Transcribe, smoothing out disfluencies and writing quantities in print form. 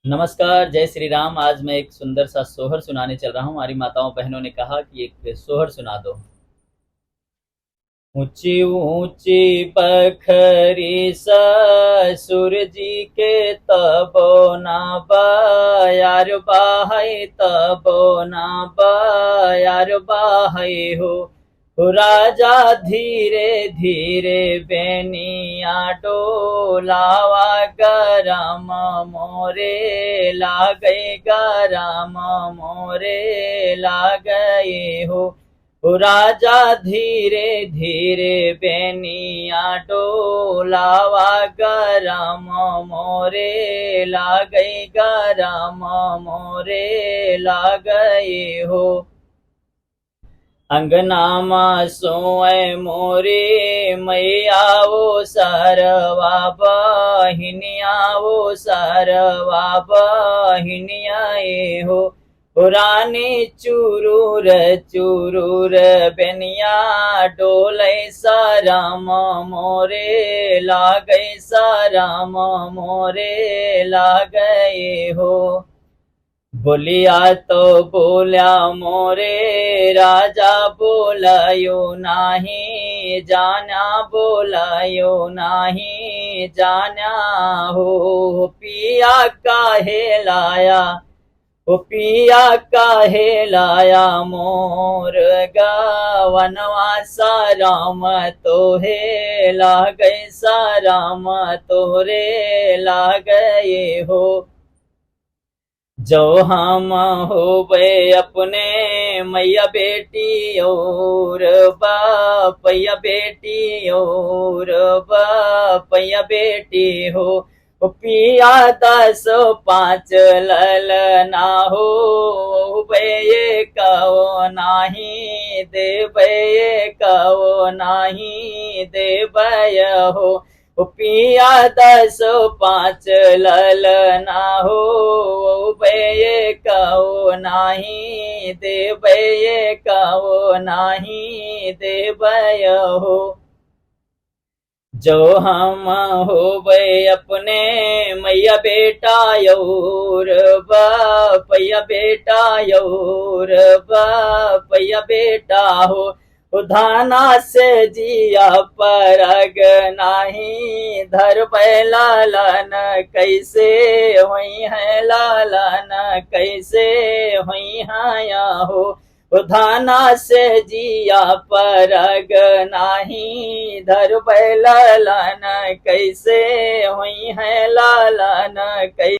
नमस्कार, जय श्री राम। आज मैं एक सुंदर सा सोहर सुनाने चल रहा हूँ। हमारी माताओं बहनों ने कहा कि एक सोहर सुना दो। ऊंची ऊंची बखरी ससुर जी के तबो ना यार बाहै तबो ना यार बाहै हो राजा धीरे धीरे बेनिया डोलावा गरम मोरे लागै गरम मोरे लागै हो राजा धीरे धीरे बेनिया डोलावा गरम मोरे लागै गरम मोरे लागै हो अंगनामा सोए मोरे मैया वो सरवा बहिनिया वो सरवा बहिनिया हो रानी चुरूर चुरूर बेनिया डोलै सरम मोरे लागै सरम मोरे लागै हो बोलिया तो बोल्या मोरे राजा बोलायो नाही जाना बोलायो नाही जाना हो पिया काहे लाया ओ पिया काहे लाया मोर वनवासा राम तोहे लागै राम तोरे लागै हो जो हम होवे अपने मैया बेटी और बापैया बेटी और बापैया बेटी हो पिया 10-5 ललना हो बे कहो नाही देवे कहो नाही देवय हो पिया 10-5 ललना हो बे कहो नाही देवे कहो नाही देवय हो जो हम होवे अपने मैया बेटा और बापैया बेटा और बापैया बेटा हो धाना से जिया परग नाही धर लालन कैसे हुई है लालन कैसे हुई है हो धाना से जिया परग नाही धर लालन कैसे हुई है लालन कैसे